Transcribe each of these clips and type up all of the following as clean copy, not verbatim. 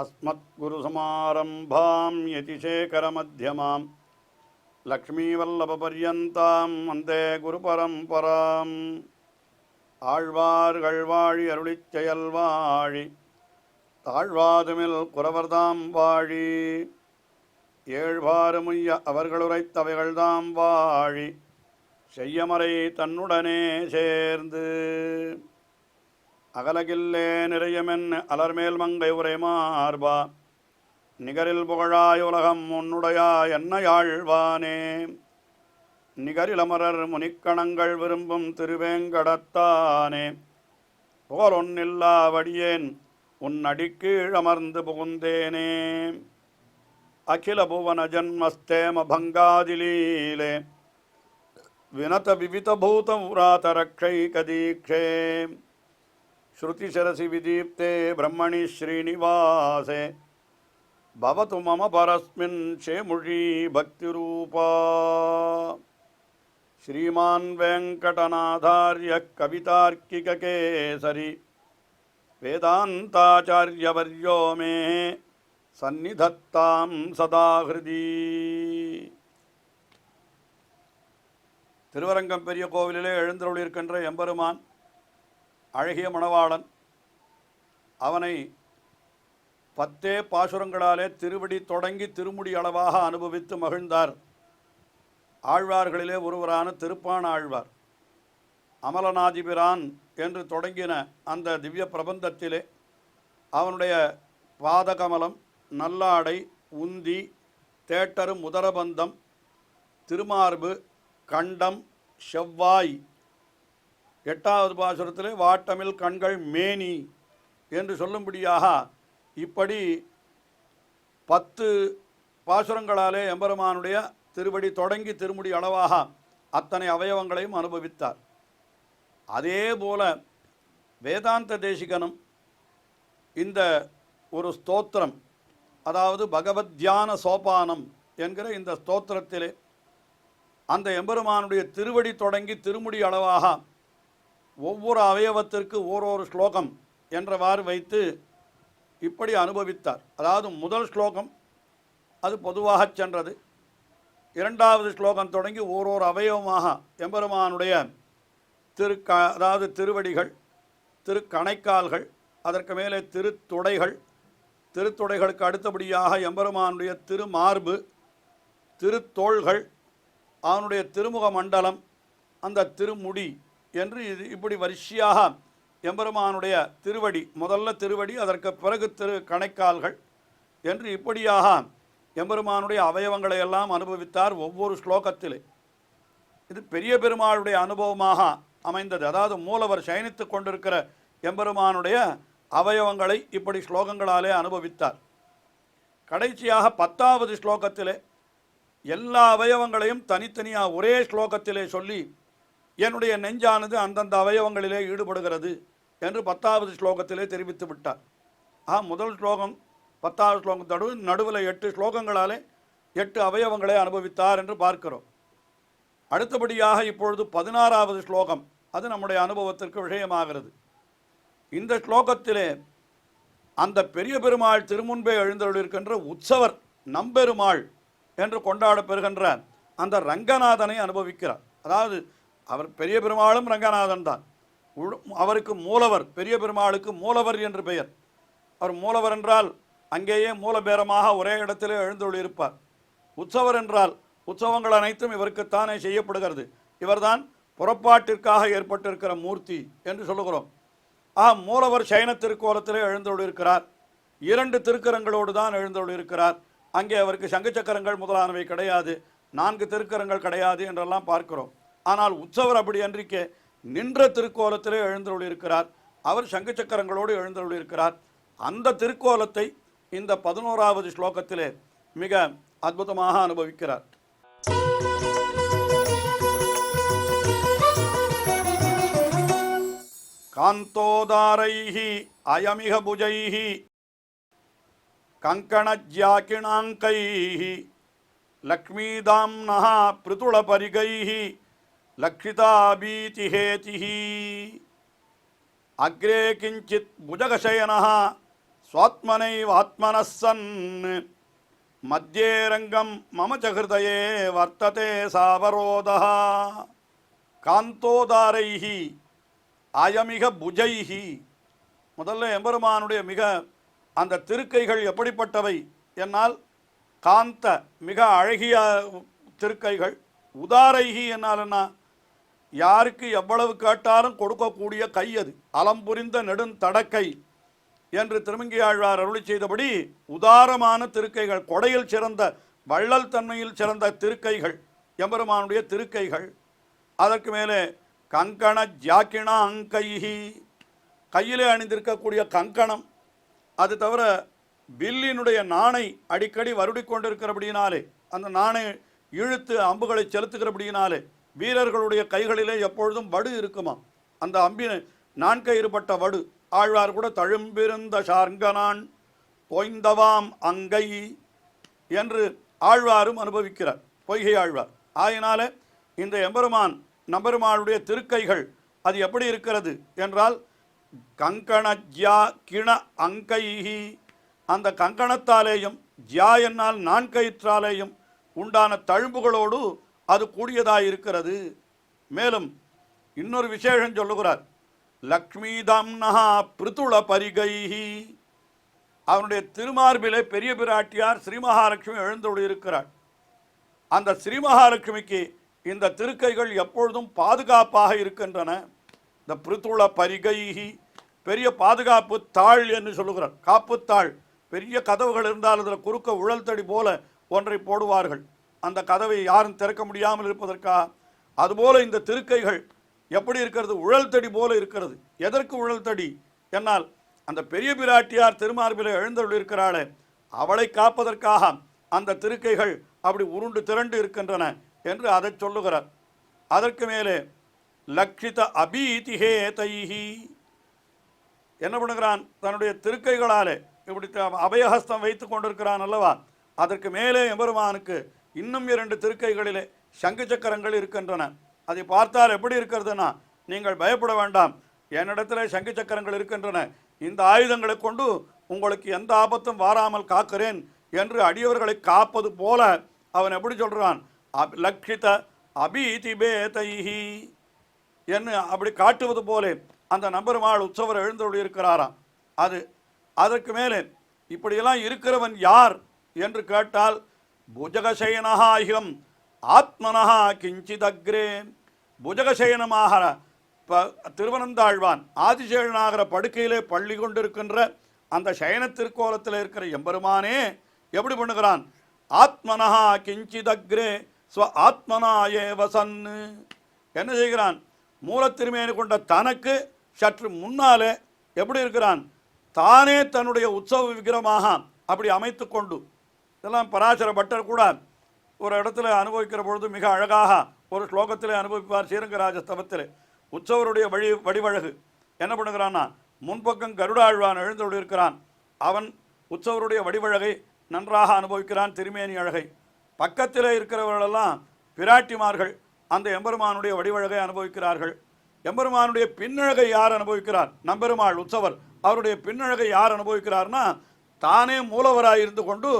अस्मद्गुरुसमारम्भां यतिशेखरमध्यमां लक्ष्मीवल्लभपर्यन्तां वन्दे गुरुपरम्पराम् ஆழ்வார்கள் வாழி அருளிச் செயல் வாழி தாழ்வாதுமில் குறவர்தாம் வாழி ஏழ்வாறுமுய்ய அவர்களுரைத்தவைகள்தாம் வாழி செய்யமறை தன்னுடனே சேர்ந்து அகலகில்லே நிறையமென் அலர்மேல் மங்கை உரை மார்பா நிகரில் புகழாய் உலகம் உன்னுடையா என்னையாழ்வானே நிகரிலமரர் முனிக்கணங்கள் விரும்பும் திருவேங்கடத்தானே புகழொன்னில்லா வடியேன் உன் அடிக்கீழ் அமர்ந்து புகுந்தேனே அகில புவன ஜன்மஸ்தேம பங்காதிலீலே வினத விவித பூத உராத ரக்ஷைகதீக்ஷே ஸ்ருதிசரசி விதீப்தே பிரம்மணி ஸ்ரீனிவாசே பவது மம பரஸ்மின் சேமுழி பக்திரூபா श्रीमान् वेंकटनाथार्य कवितार्किककेसरी वेदान्ताचार्यवर्यो मे सन्निधत्तां सदा हृदि திருவரங்கம் பெரிய கோவிலிலே எழுந்தருளியிருக்கின்ற எம்பெருமான் அழகிய மணவாளன். அவனை 10 பாசுரங்களாலே திருவடி தொடங்கி திருமுடி அளவாக அனுபவித்து மகிழ்ந்தார். ஆழ்வார்களிலே ஒருவரான திருப்பாண ஆழ்வார் அமலநாதிபிரான் என்று தொடங்கின அந்த திவ்ய பிரபந்தத்திலே அவனுடைய பாதகமலம், நல்லாடை, உந்தி, தேட்டரு, முதரபந்தம், திருமார்பு, கண்டம், செவ்வாய், 8வது பாசுரத்திலே வாட்டமில் கண்கள் மேனி என்று சொல்லும்படியாக இப்படி 10 பாசுரங்களாலே எம்பெருமானுடைய திருவடி தொடங்கி திருமுடி அளவாக அத்தனை அவயவங்களையும் அனுபவித்தார். அதே போல வேதாந்த தேசிகனும் இந்த ஒரு ஸ்தோத்திரம், அதாவது பகவத் தியான சோபானம் என்கிற இந்த ஸ்தோத்திரத்திலே அந்த எம்பெருமானுடைய திருவடி தொடங்கி திருமுடி அளவாக ஒவ்வொரு அவயவத்திற்கு ஓரொரு ஸ்லோகம் என்றவாறு வைத்து இப்படி அனுபவித்தார். அதாவது முதல் ஸ்லோகம் அது பொதுவாக சென்றது. 2வது ஸ்லோகம் தொடங்கி ஓரொரு அவயவமாக எம்பெருமானுடைய அதாவது திருவடிகள், திருக்கணைக்கால்கள், அதற்கு மேலே திருத்துடைகள், திருத்துடைகளுக்கு அடுத்தபடியாக எம்பெருமானுடைய திருமார்பு, திருத்தோள்கள், அவனுடைய திருமுக மண்டலம், அந்த திருமுடி என்று இப்படி வரிசையாக எம்பெருமானுடைய திருவடி, முதல்ல திருவடி, அதற்கு பிறகு கணைக்கால்கள் என்று இப்படியாக எம்பெருமானுடைய அவயவங்களை எல்லாம் அனுபவித்தார் ஒவ்வொரு ஸ்லோகத்திலே. இது பெரிய பெருமாளுடைய அனுபவமாக அமைந்தது. அதாவது மூலவர் சயனித்து கொண்டிருக்கிற எம்பெருமானுடைய அவயவங்களை இப்படி ஸ்லோகங்களாலே அனுபவித்தார். கடைசியாக 10வது ஸ்லோகத்திலே எல்லா அவயவங்களையும் தனித்தனியாக ஒரே ஸ்லோகத்திலே சொல்லி என்னுடைய நெஞ்சானது அந்தந்த அவயவங்களிலே ஈடுபடுகிறது என்று 10வது ஸ்லோகத்திலே தெரிவித்து விட்டார். முதல் ஸ்லோகம் 10வது ஸ்லோகம் நடுவில் 8 ஸ்லோகங்களாலே 8 அவயவங்களை அனுபவித்தார் என்று பார்க்கிறோம். அடுத்தபடியாக இப்பொழுது 16வது ஸ்லோகம், அது நம்முடைய அனுபவத்திற்கு விஷயமாகிறது. இந்த ஸ்லோகத்திலே அந்த பெரிய பெருமாள் திருமுன்பே எழுந்தருளிருக்கின்ற உற்சவர் நம்பெருமாள் என்று கொண்டாடப்பெறுகின்ற அந்த ரங்கநாதனை அனுபவிக்கிறார். அதாவது அவர் பெரிய பெருமாளும் ரங்கநாதன் தான். அவருக்கு மூலவர், பெரிய பெருமாளுக்கு மூலவர் என்று பெயர். அவர் மூலவர் என்றால் அங்கேயே மூலபேரமாக ஒரே இடத்திலே எழுந்தருளியிருப்பார். உற்சவர் என்றால் உற்சவங்கள் அனைத்தும் இவருக்குத்தானே செய்யப்படுகிறது. இவர்தான் புறப்பாட்டிற்காக ஏற்பட்டிருக்கிற மூர்த்தி என்று சொல்லுகிறோம். மூலவர் சயன திருக்கோலத்திலே எழுந்தருளியிருக்கிறார். 2 திருக்கரங்களோடு தான் எழுந்தருளியிருக்கிறார். அங்கே அவருக்கு சங்கு சக்கரங்கள் முதலானவை கிடையாது, 4 திருக்கரங்கள் கிடையாது என்றெல்லாம் பார்க்கிறோம். ஆனால் உற்சவர் அப்படி அன்றைக்கே நின்ற திருக்கோலத்திலே எழுந்தருளியிருக்கிறார். அவர் சங்கு சக்கரங்களோடு எழுந்தருளியிருக்கிறார். அந்த திருக்கோலத்தை இந்த 11வது ஸ்லோகத்திலே மிக அற்புதமாக அனுபவிக்கிறார். காந்தோதாரைஹி அயமிக புஜைஹி கங்கணஜ்யாக்கிணாங்கைஹி லக்ஷ்மீதாம்னஹ பிருதுளபரிகைஹி லக்ஷிதாபீதிஹேதிஹி அக்ரே கிஞ்சித் புஜகசயனः ஸ்வாத்மனைவாத்மனஸ்ஸன் மத்தியே ரங்கம் மம ச ஹிருதயே வர்த்ததே சாவரோதः காந்தோதாரைஹி அயமிக புஜைஹி. முதல்ல எம்பெருமானுடைய மிக அந்த திருக்கைகள் எப்படிப்பட்டவை என்னால் காந்த மிக அழகிய திருக்கைகள். உதாரைஹி என்னால் என்ன, யாருக்கு எவ்வளவு கேட்டாலும் கொடுக்கக்கூடிய கை, அது அலம்புரிந்த நெடுந்தடக்கை என்று திருமங்கியாழ்வார் அருளி செய்தபடி உதாரமான திருக்கைகள், கொடையில் சிறந்த வள்ளல் தன்மையில் சிறந்த திருக்கைகள் எம்பெருமானுடைய திருக்கைகள். அதற்கு மேலே கங்கண ஜாக்கிண அங்கைஹி, கையிலே அணிந்திருக்கக்கூடிய கங்கணம். அது தவிர வில்லினுடைய நாணை அடிக்கடி வருடி கொண்டிருக்கிறபடியினாலே, அந்த நாணை இழுத்து அம்புகளை செலுத்துகிறபடியினாலே வீரர்களுடைய கைகளிலே எப்பொழுதும் வடு இருக்குமா. அந்த அம்பின் நான்கயிறுபட்ட வடு. ஆழ்வார் கூட தழும்பிருந்த ஷார்ங்கனான் தோய்ந்தவாம் அங்கை என்று ஆழ்வாரும் அனுபவிக்கிறார், பொய்கை ஆழ்வார். ஆயினாலே இந்த எம்பெருமான் நம்பெருமானுடைய திருக்கைகள் அது எப்படி இருக்கிறது என்றால் கங்கண ஜ்யா கிண அங்கைஹி, அந்த கங்கணத்தாலேயும் ஜ்யா என்னால் நான்கயிற்றாலேயும் உண்டான தழும்புகளோடு அது கூடியதாயிருக்கிறது. மேலும் இன்னொரு விசேஷம் சொல்லுகிறார், லக்ஷ்மிதம்னஹா பிருத்துள பரிகைஹி, அவனுடைய திருமார்பிலே பெரிய பிராட்டியார் ஸ்ரீ மகாலட்சுமி எழுந்தோடு இருக்கிறார். அந்த ஸ்ரீ மகாலட்சுமிக்கு இந்த திருக்கைகள் எப்பொழுதும் பாதுகாப்பாக இருக்கின்றன. இந்த பிருத்துள பரிகைஹி, பெரிய பாதுகாப்பு தாள் என்று சொல்லுகிறார். காப்புத்தாள், பெரிய கதவுகள் இருந்தால் அதில் குறுக்க உழல் தடி போல ஒன்றை போடுவார்கள், அந்த கதவை யாரும் திறக்க முடியாமல் இருப்பதற்காக. அதுபோல இந்த திருக்கைகள் எப்படி இருக்கிறது, உழல் தடி போல இருக்கிறது. எதற்கு உழல் தடி என்னால் அந்த பெரிய பிராட்டியார் திருமார்பிலே எழுந்தருள் இருக்கிறாளே, அவளை காப்பதற்காக அந்த திருக்கைகள் அப்படி உருண்டு திரண்டு இருக்கின்றன என்று அதை சொல்லுகிறார். அதற்கு மேலே லக்ஷித அபீதிஹே தைஹி, என்ன பண்ணுகிறான், தன்னுடைய திருக்கைகளாலே இப்படி அபயஹஸ்தம் வைத்து கொண்டிருக்கிறான் அல்லவா. அதற்கு மேலே எம்பெருமானுக்கு இன்னும் 2 திருக்கைகளிலே சங்கு சக்கரங்கள் இருக்கின்றன. அதை பார்த்தால் எப்படி இருக்கிறதுனா, நீங்கள் பயப்பட வேண்டாம், என்னிடத்தில் சங்கு சக்கரங்கள் இருக்கின்றன, இந்த ஆயுதங்களை கொண்டு உங்களுக்கு எந்த ஆபத்தும் வாராமல் காக்கிறேன் என்று அடியவர்களை காப்பது போல அவன் எப்படி சொல்கிறான், லக்ஷித அபீதிபேதைஹி என்று அப்படி காட்டுவது போலே அந்த நம்பெருமாள் உற்சவர் எழுந்தோடு இருக்கிறாராம். அதற்கு மேலே இப்படியெல்லாம் இருக்கிறவன் யார் என்று கேட்டால், புஜகசயனஹாஹியம் ஆத்மனஹா கிஞ்சிதக்ரே, புஜகசயனமாக திருவனந்தாழ்வான் ஆதிசேஷனாகிற படுக்கையிலே பள்ளி கொண்டிருக்கின்ற அந்த சயன திருக்கோலத்தில் இருக்கிற எம்பெருமானே எப்படி பண்ணுகிறான், ஆத்மனஹா கிஞ்சிதக்ரே ஸ்வ ஆத்மனா ஏவசன், என்ன செய்கிறான், மூலத்திருமேனி கொண்ட தனக்கு சற்று முன்னாலே எப்படி இருக்கிறான், தானே தன்னுடைய உற்சவ விக்கிரமாக அப்படி அமைத்து கொண்டு. இதெல்லாம் பராசர பட்டர் கூட ஒரு இடத்துல அனுபவிக்கிற பொழுது மிக அழகாக ஒரு ஸ்லோகத்திலே அனுபவிப்பார். ஸ்ரீரங்கராஜ ஸ்தவத்திலே உற்சவருடைய வடிவழகு என்ன பண்ணுகிறான்னா, முன்பக்கம் கருடாழ்வான் எழுந்தோடு இருக்கிறான். அவன் உற்சவருடைய வடிவழகை நன்றாக அனுபவிக்கிறான், திருமேனி அழகை. பக்கத்திலே இருக்கிறவர்களெல்லாம் பிராட்டிமார்கள் அந்த எம்பெருமானுடைய வடிவழகை அனுபவிக்கிறார்கள். எம்பெருமானுடைய பின்னழகை யார் அனுபவிக்கிறார், நம்பெருமாள் உற்சவர். அவருடைய பின்னழகை யார் அனுபவிக்கிறார்னா, தானே மூலவராய் இருந்து கொண்டு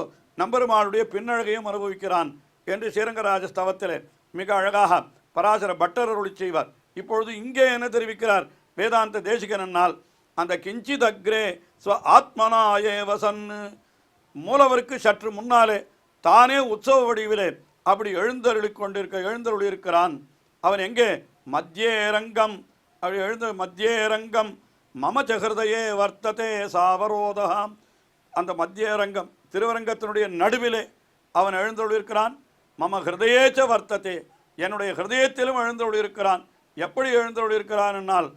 நம்பெருமாளுடைய பின்னழகையும் அனுபவிக்கிறான் என்று ஸ்ரீரங்கராஜ ஸ்தவத்திலே மிக அழகாக பராசர பட்டர் அருளி செய்வார். இப்பொழுது இங்கே என்ன தெரிவிக்கிறார் வேதாந்த தேசிகனால், அந்த கிஞ்சித் அக்ரே ஸ்வ ஆத்மனா ஏவசன், மூலவருக்கு சற்று முன்னாலே தானே உற்சவ வடிவிலே அப்படி எழுந்தருளியிருக்கிறான். அவன் எங்கே, மத்தியே ரங்கம், அப்படி மத்தியே ரங்கம் மம சகிருதையே வர்த்ததே சாவரோதகாம், அந்த மத்திய ரங்கம் திருவரங்கத்தினுடைய நடுவிலே அவன் எழுந்தருளியிருக்கிறான். மம ஹிருதயேச்ச வர்த்ததே, என்னுடைய ஹிருதயத்திலும் எழுந்தருளியிருக்கிறான். எப்படி எழுந்தருளியிருக்கிறான் என்னால்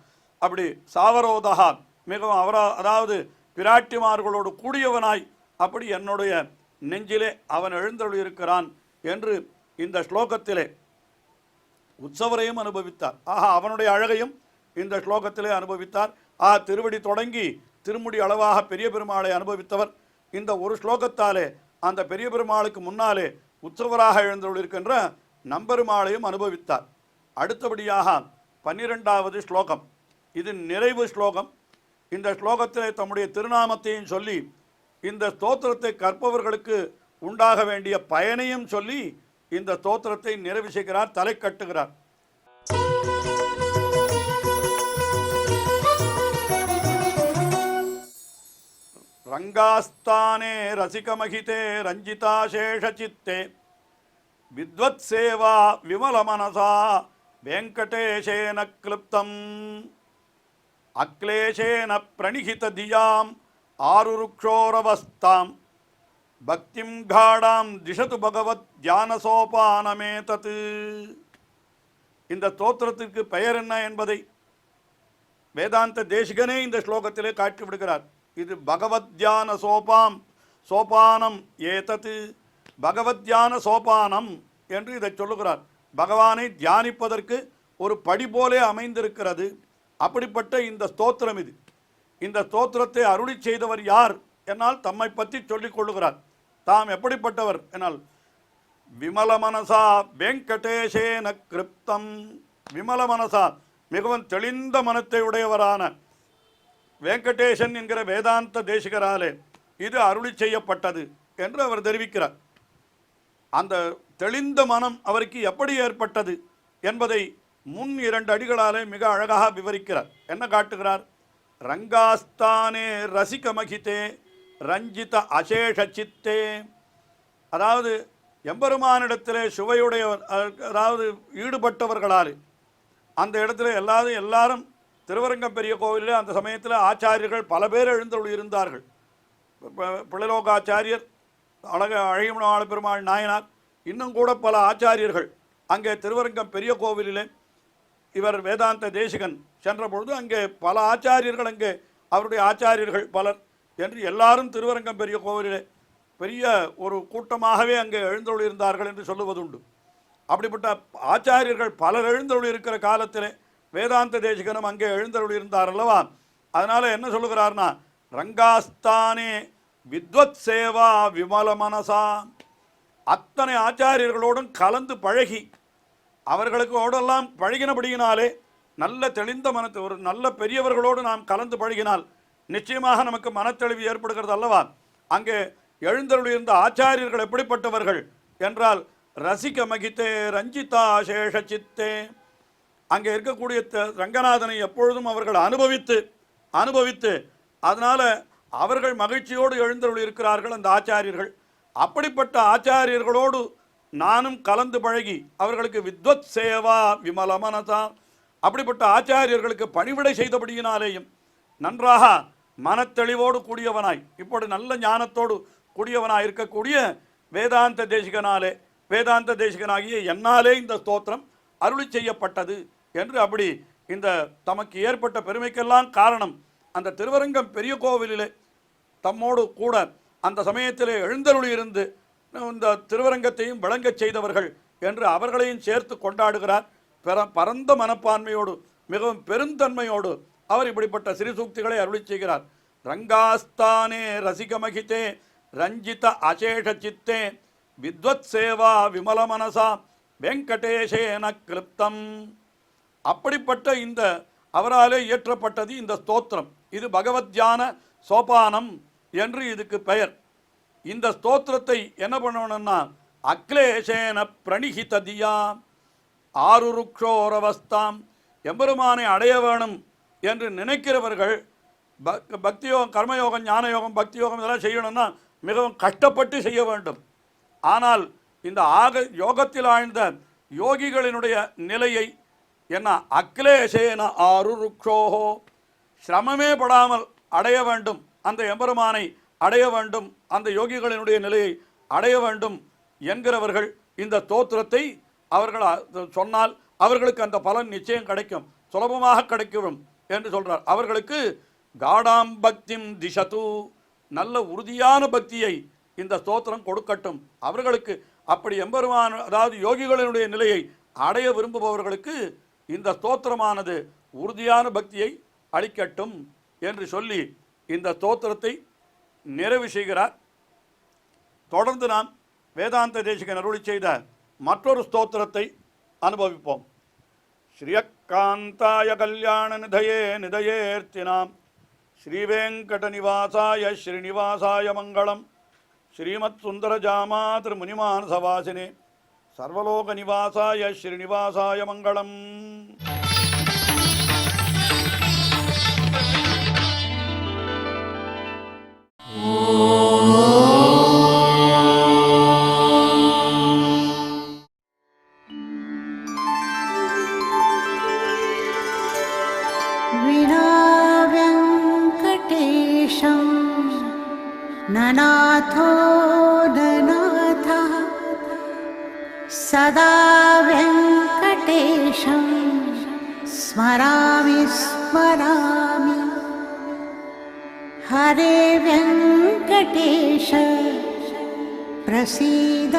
அப்படி சாவரோதகா, மிகவும் அதாவது பிராட்டிமார்களோடு கூடியவனாய் அப்படி என்னுடைய நெஞ்சிலே அவன் எழுந்தருளியிருக்கிறான் என்று இந்த ஸ்லோகத்திலே உற்சவரையும் அனுபவித்தார். அவனுடைய அழகையும் இந்த ஸ்லோகத்திலே அனுபவித்தார். திருவடி தொடங்கி திருமுடி அளவாக பெரிய பெருமாளை அனுபவித்தவர். இந்த ஒரு ஸ்லோகத்தாலே அந்த பெரிய பெருமாளுக்கு முன்னாலே உற்சவராக எழுந்தருளிருக்கின்ற நம்பெருமாளையும் அனுபவித்தார். அடுத்தபடியாக 12வது ஸ்லோகம், இது நிறைவு ஸ்லோகம். இந்த ஸ்லோகத்திலே தம்முடைய திருநாமத்தையும் சொல்லி இந்த ஸ்தோத்திரத்தை கற்பவர்களுக்கு உண்டாக வேண்டிய பயனையும் சொல்லி இந்த ஸ்தோத்திரத்தை நிறைவு செய்கிறார், தலை கட்டுகிறார். ரங்காஸ்தானே ரசிகமகிதே ரஞ்சிதாசேஷசித்தே வித்வத் சேவா விமலமனசா வெங்கடேஷேன கிளுப்தம் அக்லேஷேன பிரணிகித தியாம் ஆருருக்ஷோரவஸ்தாம் பக்திம் காடாம் திஷது பகவத் தியானசோபானமேதத். இந்த ஸ்தோத்திரத்திற்கு பெயர் என்ன என்பதை வேதாந்த தேசிகனே இந்த ஸ்லோகத்திலே காட்டி விடுகிறார். இது பகவத் தியான சோபானம் ஏதத்து, பகவத் தியான சோபானம் என்று இதை சொல்லுகிறார். பகவானை தியானிப்பதற்கு ஒரு படி போலே அமைந்திருக்கிறது. அப்படிப்பட்ட இந்த ஸ்தோத்திரம் இது. இந்த ஸ்தோத்திரத்தை அருளி செய்தவர் யார் என்னால் தம்மை பற்றி சொல்லிக் கொள்ளுகிறார். தாம் எப்படிப்பட்டவர் என்னால் விமல மனசா வெங்கடேஷேன கிருப்தம். விமல மனசா மிகவும் தெளிந்த மனத்தை உடையவரான வெங்கடேசன் என்கிற வேதாந்த தேசிகராலே இது அருளி செய்யப்பட்டது என்று அவர் தெரிவிக்கிறார். அந்த தெளிந்த மனம் அவருக்கு எப்படி ஏற்பட்டது என்பதை முன் 2 அடிகளாலே மிக அழகாக விவரிக்கிறார். என்ன காட்டுகிறார்? ரங்காஸ்தானே ரசிகமகிதே ரஞ்சித அசேஷ சித்தே. அதாவது எம்பெருமானிடத்திலே சுவையுடையவர், அதாவது ஈடுபட்டவர்களால் அந்த இடத்துல எல்லாரும் திருவரங்கம் பெரிய கோவிலில் அந்த சமயத்தில் ஆச்சாரியர்கள் பல பேர் எழுந்தருள் இருந்தார்கள். பிள்ளலோகாச்சாரியர், அழகியமனாள பெருமாள் நாயனார், இன்னும் கூட பல ஆச்சாரியர்கள் அங்கே திருவரங்கம் பெரிய கோவிலிலே இவர் வேதாந்த தேசிகன் சென்ற பொழுது அங்கே பல ஆச்சாரியர்கள், அங்கே அவருடைய ஆச்சாரியர்கள் பலர் என்று எல்லாரும் திருவரங்கம் பெரிய கோவிலிலே பெரிய ஒரு கூட்டமாகவே அங்கே எழுந்தருள் இருந்தார்கள் என்று சொல்லுவதுண்டு. அப்படிப்பட்ட ஆச்சாரியர்கள் பலர் எழுந்தருள் இருக்கிற காலத்திலே வேதாந்த தேசிகனும் அங்கே எழுந்தருள் இருந்தார் அல்லவா. அதனால் என்ன சொல்லுகிறார்னா, ரங்காஸ்தானே வித்வத் சேவா விமல மனசா. அத்தனை ஆச்சாரியர்களோடும் கலந்து பழகி அவர்களுக்கோடெல்லாம் பழகினபடியினாலே நல்ல தெளிந்த மனத்தை, ஒரு நல்ல பெரியவர்களோடு நாம் கலந்து பழகினால் நிச்சயமாக நமக்கு மனத்தெளிவு ஏற்படுகிறது அல்லவா. அங்கே எழுந்தருள் இருந்த ஆச்சாரியர்கள் எப்படிப்பட்டவர்கள் என்றால் ரசிக மகித்தே ரஞ்சிதா சேஷ சித்தே. அங்கே இருக்கக்கூடிய ரங்கநாதனை எப்பொழுதும் அவர்கள் அனுபவித்து அதனால் அவர்கள் மகிழ்ச்சியோடு எழுந்தருள் இருக்கிறார்கள் அந்த ஆச்சாரியர்கள். அப்படிப்பட்ட ஆச்சாரியர்களோடு நானும் கலந்து பழகி அவர்களுக்கு வித்வத் சேவா விமல மனசா, அப்படிப்பட்ட ஆச்சாரியர்களுக்கு பணிவிடை செய்தபடியினாலேயும் நன்றாக மனத்தெளிவோடு கூடியவனாய், இப்படி நல்ல ஞானத்தோடு கூடியவனாய் இருக்கக்கூடிய வேதாந்த தேசிகனாகிய என்னாலே இந்த ஸ்தோத்திரம் அருளி செய்யப்பட்டது என்று அப்படி இந்த தமக்கு ஏற்பட்ட பெருமைக்கெல்லாம் காரணம் அந்த திருவரங்கம் பெரிய கோவிலிலே தம்மோடு கூட அந்த சமயத்திலே எழுந்தருளி இருந்து இந்த திருவரங்கத்தையும் விளங்கச் செய்தவர்கள் என்று அவர்களையும் சேர்த்து கொண்டாடுகிறார். பரந்த மனப்பான்மையோடு மிகவும் பெருந்தன்மையோடு அவர் இப்படிப்பட்ட சிறுசூக்திகளை அருளி செய்கிறார். ரங்காஸ்தானே ரசிகமகிதே ரஞ்சித அசேஷ சித்தே வித்வத் சேவா விமல மனசா வெங்கடேஷேன கிளுப்தம். அப்படிப்பட்ட இந்த அவராலே இயற்றப்பட்டது இந்த ஸ்தோத்திரம். இது பகவத் தியான சோபானம் என்று இதுக்கு பெயர். இந்த ஸ்தோத்திரத்தை என்ன பண்ணணும்னா அக்லேஷேன பிரணிகித தியா ஆருருக்ஷோரவஸ்தாம். எம்பெருமானை அடைய வேணும் என்று நினைக்கிறவர்கள் பக்தியோகம், கர்மயோகம், ஞானயோகம், பக்தி யோகம் இதெல்லாம் செய்யணும்னா மிகவும் கஷ்டப்பட்டு செய்ய வேண்டும். ஆனால் இந்த யோகத்தில் ஆழ்ந்த யோகிகளினுடைய நிலையை என்ன அக்லேஷேன ஆருருக்ஷோஹோ, சிரமமே படாமல் அடைய வேண்டும், அந்த எம்பெருமானை அடைய வேண்டும், அந்த யோகிகளினுடைய நிலையை அடைய வேண்டும் என்கிறவர்கள் இந்த ஸ்தோத்திரத்தை அவர்கள் சொன்னால் அவர்களுக்கு அந்த பலன் நிச்சயம் கிடைக்கும், சுலபமாக கிடைக்கும் என்று சொல்கிறார். அவர்களுக்கு காடாம் பக்திம் திஷது, நல்ல உறுதியான பக்தியை இந்த ஸ்தோத்திரம் கொடுக்கட்டும். அவர்களுக்கு அப்படி எம்பெருமான், அதாவது யோகிகளினுடைய நிலையை அடைய விரும்புபவர்களுக்கு இந்த ஸ்தோத்திரமானது உறுதியான பக்தியை அளிக்கட்டும் என்று சொல்லி இந்த ஸ்தோத்திரத்தை நிறைவு செய்கிறார். தொடர்ந்து நாம் வேதாந்த தேசிகன் அருளி செய்த மற்றொரு ஸ்தோத்திரத்தை அனுபவிப்போம். ஸ்ரீயக்காந்தாய கல்யாண நிதயே நிதயேர்த்தினாம் श्रीवेङ्कटनिवासाय श्रीनिवासाय मङ्गलम् श्रीमत्सुन्दरजामा त्रिमुनिमानसवासिने सर्वलोकनिवासाय श्रीनिवासाय मङ्गलम् ननाथो ननाथः सदा वेङ्कटेशं स्मरामि स्मरामि हरे वेङ्कटेश प्रसीद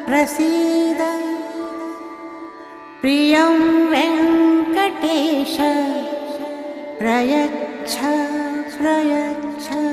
प्रसीद प्रियं वेङ्कटेश प्रयच्छ प्रयच्छ